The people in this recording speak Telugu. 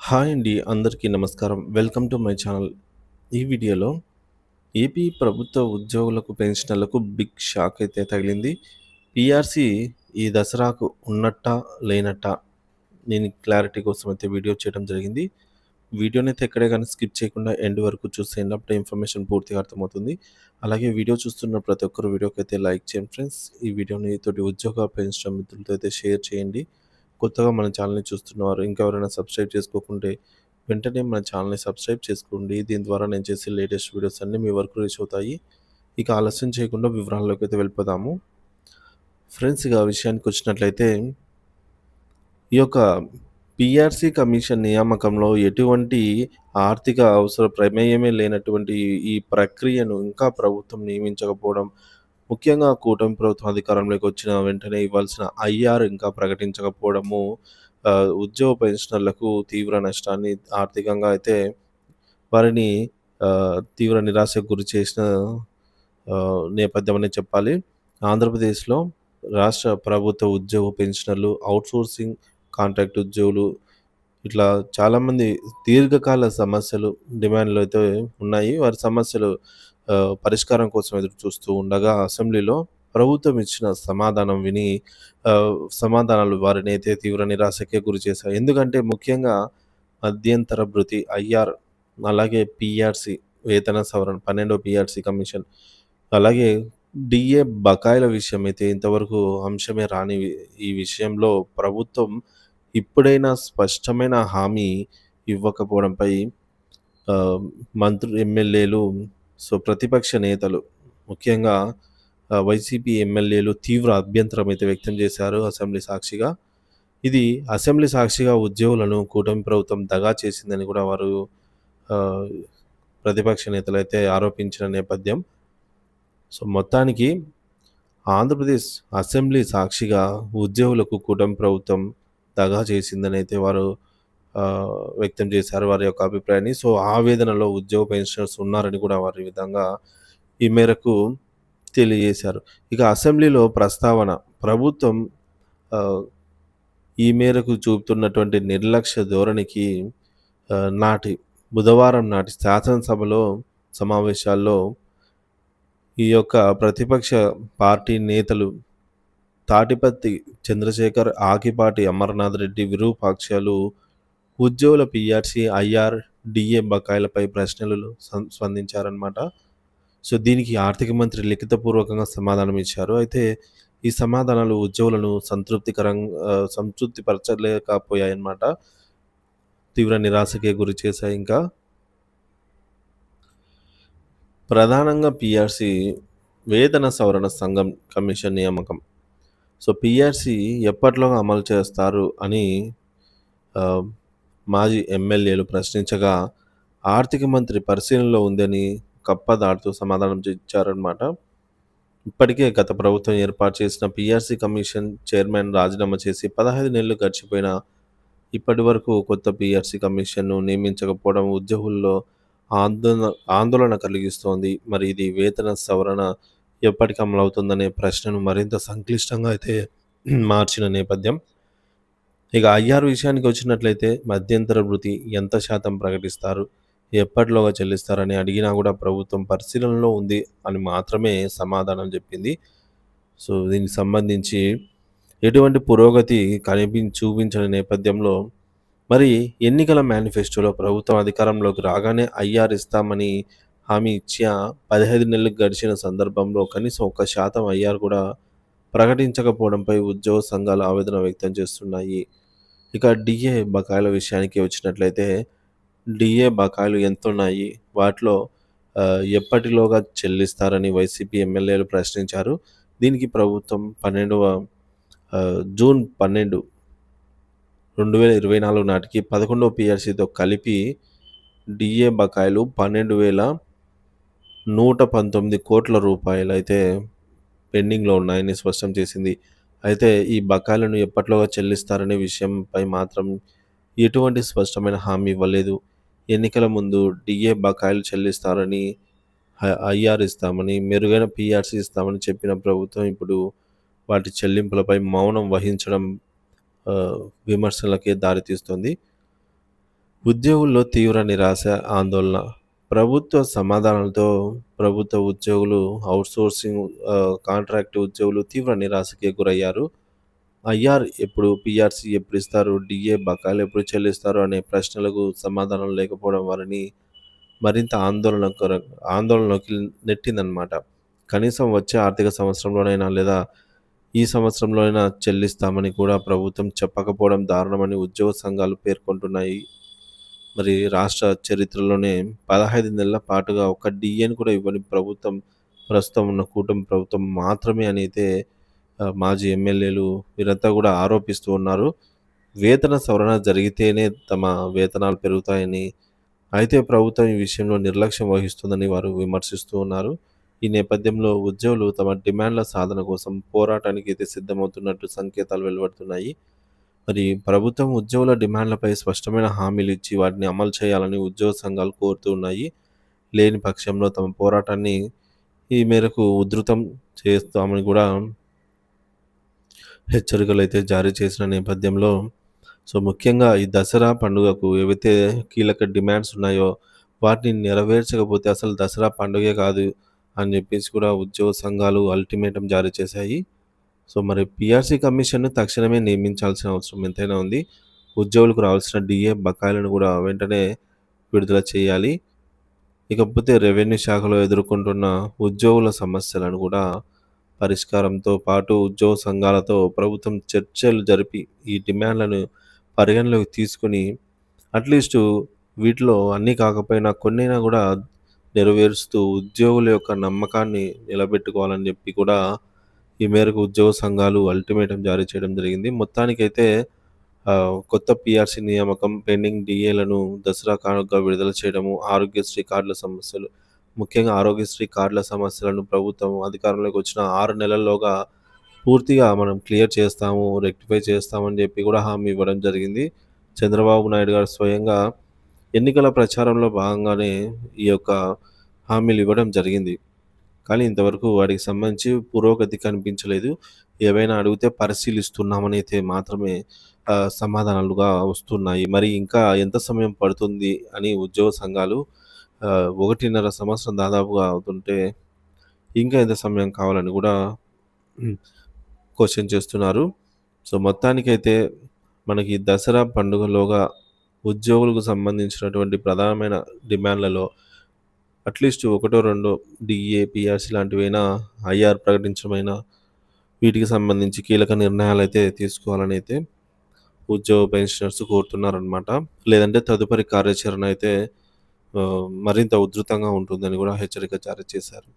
హాయ్ అండి. అందరికీ నమస్కారం. Welcome to my channel. ఈ వీడియోలో ఏపీ ప్రభుత్వ ఉద్యోగులకు, పెన్షనర్లకు బిగ్ షాక్ అయితే తగిలింది. పీఆర్సీ ఈ దసరాకు ఉన్నట్టా? లేనట్టా? నేను క్లారిటీ కోసం అయితే వీడియో చేయడం జరిగింది. వీడియోనైతే ఎక్కడే గాని స్కిప్ చేయకుండా ఎండ్ వరకు చూసేయండి. అప్పుడే ఇన్ఫర్మేషన్ పూర్తిగా అర్థమవుతుంది. అలాగే వీడియో చూస్తున్న ప్రతి ఒక్కరు వీడియోకైతే లైక్ చేయండి ఫ్రెండ్స్. ఈ వీడియోని తోటి ఉద్యోగ, పెన్షన్ మిత్రులతో అయితే షేర్ చేయండి. కొత్తగా మన ఛానల్‌ని చూస్తున్నవారు ఇంకా ఎవరైనా సబ్స్క్రైబ్ చేసుకోకుంటే వెంటనే మన ఛానల్‌ని సబ్స్క్రైబ్ చేసుకోండి. దీని ద్వారా నేను చేసే లేటెస్ట్ వీడియోస్ అన్నీ మీ వరకు రీచ్ అవుతాయి. ఇక ఆలస్యం చేయకుండా వివరాల్లోకైతే వెళ్ళిపోదాము. ఫ్రెండ్స్ ఇక విషయానికొచ్చినట్లయితే ఈ యొక్క పీఆర్సీ కమిషన్ నియామకంలో ఎటువంటి ఆర్థిక అవసర ప్రమేయమే లేనటువంటి ఈ ప్రక్రియను ఇంకా ప్రభుత్వం నియమించకపోవడం, ముఖ్యంగా కూటమి ప్రభుత్వం అధికారంలోకి వచ్చిన వెంటనే ఇవ్వాల్సిన ఐఆర్ ఇంకా ప్రకటించకపోవడము ఉద్యోగ పెన్షనర్లకు తీవ్ర నష్టాన్ని ఆర్థికంగా అయితే వారిని తీవ్ర నిరాశకు గురి చేసిన నేపథ్యం అనే చెప్పాలి. ఆంధ్రప్రదేశ్‌లో రాష్ట్ర ప్రభుత్వ ఉద్యోగ పెన్షనర్లు, ఔట్‌సోర్సింగ్ కాంట్రాక్ట్ ఉద్యోగులు ఇట్లా చాలామంది దీర్ఘకాల సమస్యలు, డిమాండ్‌లు అయితే ఉన్నాయి. వారి సమస్యలు పరిష్కారం కోసం ఎదురు చూస్తూ ఉండగా అసెంబ్లీలో ప్రభుత్వం ఇచ్చిన సమాధానం విని సమాధానాలు వారినైతే తీవ్ర నిరాశకే గురిచేశాయి. ఎందుకంటే ముఖ్యంగా మధ్యంతర భృతి ఐఆర్, అలాగే పీఆర్సీ వేతన సవరణ 12వ పీఆర్సీ కమిషన్, అలాగే డీఏ బకాయిల విషయం అయితే ఇంతవరకు అంశమే రాని ఈ విషయంలో ప్రభుత్వం ఇప్పుడైనా స్పష్టమైన హామీ ఇవ్వకపోవడంపై ఆహ్, మంత్రులు, ఎమ్మెల్యేలు, ప్రతిపక్ష నేతలు ముఖ్యంగా వైసీపీ ఎమ్మెల్యేలు తీవ్ర అభ్యంతరం అయితే వ్యక్తం చేశారు అసెంబ్లీ సాక్షిగా. ఇది అసెంబ్లీ సాక్షిగా ఉద్యోగులను కూటమి ప్రభుత్వం దగా చేసిందని కూడా వారు ఆహ్, ప్రతిపక్ష నేతలైతే ఆరోపించిన నేపథ్యం. మొత్తానికి ఆంధ్రప్రదేశ్ అసెంబ్లీ సాక్షిగా ఉద్యోగులకు కూటమి ప్రభుత్వం దగా చేసిందనైతే వారు వ్యక్తం చేశారు వారి యొక్క అభిప్రాయాన్ని. ఆవేదనలో ఉద్యోగ పెన్షనర్స్ ఉన్నారని కూడా వారు ఈ విధంగా ఈ మేరకు తెలియజేశారు. ఇక అసెంబ్లీలో ప్రస్తావన ప్రభుత్వం ఆహ్, ఈ మేరకు చూపుతున్నటువంటి నిర్లక్ష్య ధోరణికి నాటి బుధవారం నాటి శాసనసభలో సమావేశాల్లో ఈ యొక్క ప్రతిపక్ష పార్టీ నేతలు తాటిపత్తి చంద్రశేఖర్, ఆకిపాటి అమర్నాథ్ రెడ్డి విరూపాక్షలు ఉద్యోగుల పీఆర్సీ, ఐఆర్, డీఏ బకాయిలపై ప్రశ్నలు స్పందించారనమాట. దీనికి ఆర్థిక మంత్రి లిఖితపూర్వకంగా సమాధానం ఇచ్చారు. అయితే ఈ సమాధానాలు ఉద్యోగులను సంతృప్తి పరచలేకపోయాయన్నమాట. తీవ్ర నిరాశకే గురి చేశాయి ఇంకా. ప్రధానంగా పీఆర్సీ వేతన సవరణ సంఘం కమిషన్ నియామకం. పీఆర్సీ ఎప్పట్లోగా అమలు చేస్తారు అని ఆహ్, మాజీ ఎమ్మెల్యేలు ప్రశ్నించగా, ఆర్థిక మంత్రి పరిశీలనలో ఉందని కప్పదాటుతూ సమాధానం ఇచ్చారనమాట. ఇప్పటికే గత ప్రభుత్వం ఏర్పాటు చేసిన పీఆర్సీ కమిషన్ చైర్మన్ రాజీనామా చేసి 15 నెలలు గడిచిపోయినా ఇప్పటివరకు కొత్త పీఆర్సీ కమిషన్‌ను నియమించకపోవడం ఉద్యోగుల్లో ఆందోళన ఆందోళన కలిగిస్తోంది. మరి ఇది వేతన సవరణ ఎప్పటికి అమలవుతుందనే ప్రశ్నను మరింత సంక్లిష్టంగా అయితే మార్చిన నేపథ్యం. ఇక ఐఆర్ విషయానికి వచ్చినట్లయితే మధ్యంతర భృతి ఎంత శాతం ప్రకటిస్తారు? ఎప్పటిలోగా చెల్లిస్తారని అడిగినా కూడా ప్రభుత్వం పరిశీలనలో ఉంది అని మాత్రమే సమాధానం చెప్పింది. దీనికి సంబంధించి ఎటువంటి పురోగతి చూపించని నేపథ్యంలో మరి ఎన్నికల మేనిఫెస్టోలో ప్రభుత్వం అధికారంలోకి రాగానే ఐఆర్ ఇస్తామని హామీ ఇచ్చిన 15 నెలలు గడిచిన సందర్భంలో కనీసం 1% ఐఆర్ కూడా ప్రకటించకపోవడంపై ఉద్యోగ సంఘాలు ఆవేదన వ్యక్తం చేస్తున్నాయి. ఇక డీఏ బకాయిల విషయానికి వచ్చినట్లయితే డీఏ బకాయిలు ఎంతున్నాయి? వాటిలో ఎప్పటిలోగా చెల్లిస్తారని వైసీపీ ఎమ్మెల్యేలు ప్రశ్నించారు. దీనికి ప్రభుత్వం జూన్ 12, 2024 నాటికి 11వ పీఆర్సీతో కలిపి డీఏ బకాయిలు 12,119 కోట్ల రూపాయలైతే పెండింగ్‌లో ఉన్నాయని స్పష్టం చేసింది. అయితే ఈ బకాయిలను ఎప్పట్లోగా చెల్లిస్తారనే విషయంపై మాత్రం ఎటువంటి స్పష్టమైన హామీ ఇవ్వలేదు. ఎన్నికల ముందు డీఏ బకాయిలు చెల్లిస్తారని, ఐఆర్ ఇస్తామని, మెరుగైన పీఆర్సీ ఇస్తామని చెప్పిన ప్రభుత్వం ఇప్పుడు వాటి చెల్లింపులపై మౌనం వహించడం విమర్శలకే దారితీస్తుంది. ఉద్యోగుల్లో తీవ్ర నిరాశ, ఆందోళన. ప్రభుత్వ సమాధానాలతో ప్రభుత్వ ఉద్యోగులు ఔట్‌సోర్సింగ్ కాంట్రాక్ట్ ఉద్యోగులు తీవ్ర నిరాశకి గురయ్యారు. ఐఆర్ ఎప్పుడు, పీఆర్సీ ఎప్పుడిస్తారు, డీఏ బకాయిలు ఎప్పుడు చెల్లిస్తారు అనే ప్రశ్నలకు సమాధానం లేకపోవడం వారిని మరింత ఆందోళనలోకి నెట్టిందనమాట. కనీసం వచ్చే ఆర్థిక సంవత్సరంలోనైనా లేదా ఈ సంవత్సరంలోనైనా చెల్లిస్తామని కూడా ప్రభుత్వం చెప్పకపోవడం దారుణమని ఉద్యోగ సంఘాలు పేర్కొంటున్నాయి. మరి రాష్ట్ర చరిత్రలోనే 15 నెలల పాటుగా ఒక్క డీఏని కూడా ఇవ్వని ప్రభుత్వం ప్రస్తుతం ఉన్న కూటమి ప్రభుత్వం మాత్రమే అని అయితే మాజీ ఎమ్మెల్యేలు వీరంతా కూడా ఆరోపిస్తూ ఉన్నారు. వేతన సవరణ జరిగితేనే తమ వేతనాలు పెరుగుతాయని, అయితే ప్రభుత్వం ఈ విషయంలో నిర్లక్ష్యం వహిస్తుందని వారు విమర్శిస్తూ ఉన్నారు. ఈ నేపథ్యంలో ఉద్యోగులు తమ డిమాండ్ల సాధన కోసం పోరాటానికి అయితే సిద్ధమవుతున్నట్టు సంకేతాలు వెలువడుతున్నాయి. మరి ప్రభుత్వం ఉద్యోగుల డిమాండ్లపై స్పష్టమైన హామీలు ఇచ్చి వాటిని అమలు చేయాలని ఉద్యోగ సంఘాలు కోరుతూ ఉన్నాయి. లేని పక్షంలో తమ పోరాటాన్ని ఈ మేరకు ఉధృతం చేస్తామని కూడా హెచ్చరికలైతే జారీ చేసిన నేపథ్యంలో ముఖ్యంగా ఈ దసరా పండుగకు ఏవైతే కీలక డిమాండ్స్ ఉన్నాయో వాటిని నెరవేర్చకపోతే అసలు దసరా పండుగే కాదు అని చెప్పేసి కూడా ఉద్యోగ సంఘాలు అల్టిమేటం జారీ చేశాయి. మరి పీఆర్సీ కమిషన్‌ను తక్షణమే నియమించాల్సిన అవసరం ఎంతైనా ఉంది. ఉద్యోగులకు రావాల్సిన డీఏ బకాయిలను కూడా వెంటనే విడుదల చేయాలి. ఇకపోతే రెవెన్యూ శాఖలో ఎదుర్కొంటున్న ఉద్యోగుల సమస్యలను కూడా పరిష్కారంతో పాటు ఉద్యోగ సంఘాలతో ప్రభుత్వం చర్చలు జరిపి ఈ డిమాండ్‌లను పరిగణలోకి తీసుకొని అట్‌లీస్టు వీటిలో అన్నీ కాకపోయినా కొన్నైనా కూడా నెరవేరుస్తూ ఉద్యోగుల యొక్క నమ్మకాన్ని నిలబెట్టుకోవాలని చెప్పి కూడా ఈ మేరకు ఉద్యోగ సంఘాలు అల్టిమేటం జారీ చేయడం జరిగింది. మొత్తానికైతే కొత్త పీఆర్సీ నియామకం, పెండింగ్ డీఏలను దసరా కానుకగా విడుదల చేయడము, ఆరోగ్యశ్రీ కార్డుల సమస్యలు, ముఖ్యంగా ఆరోగ్యశ్రీ కార్డుల సమస్యలను ప్రభుత్వం అధికారంలోకి వచ్చిన 6 నెలల్లోగా పూర్తిగా మనం క్లియర్ చేస్తాము, రెక్టిఫై చేస్తామని చెప్పి కూడా హామీ ఇవ్వడం జరిగింది. చంద్రబాబు నాయుడు గారు స్వయంగా ఎన్నికల ప్రచారంలో భాగంగానే ఈ యొక్క హామీలు ఇవ్వడం జరిగింది. కానీ ఇంతవరకు వాటికి సంబంధించి పురోగతి కనిపించలేదు. ఏవైనా అడిగితే పరిశీలిస్తున్నామని అయితే మాత్రమే సమాధానాలుగా వస్తున్నాయి. మరి ఇంకా ఎంత సమయం పడుతుంది అని ఉద్యోగ సంఘాలు 1.5 సంవత్సరం దాదాపుగా అవుతుంటే ఇంకా ఎంత సమయం కావాలని కూడా క్వెషన్ చేస్తున్నారు. మొత్తానికైతే మనకి దసరా పండుగలోగా ఉద్యోగులకు సంబంధించినటువంటి ప్రధానమైన డిమాండ్‌లలో అట్‌లీస్ట్ ఒకటో రెండో డీఏ, పీఆర్సీ లాంటివైనా ఐఆర్ ప్రకటించడమైనా వీటికి సంబంధించి కీలక నిర్ణయాలైతే తీసుకోవాలనైతే ఉద్యోగ పెన్షనర్స్ కోరుతున్నారనమాట. లేదంటే తదుపరి కార్యాచరణ అయితే మరింత ఉధృతంగా ఉంటుందని కూడా హెచ్చరిక జారీ చేశారు.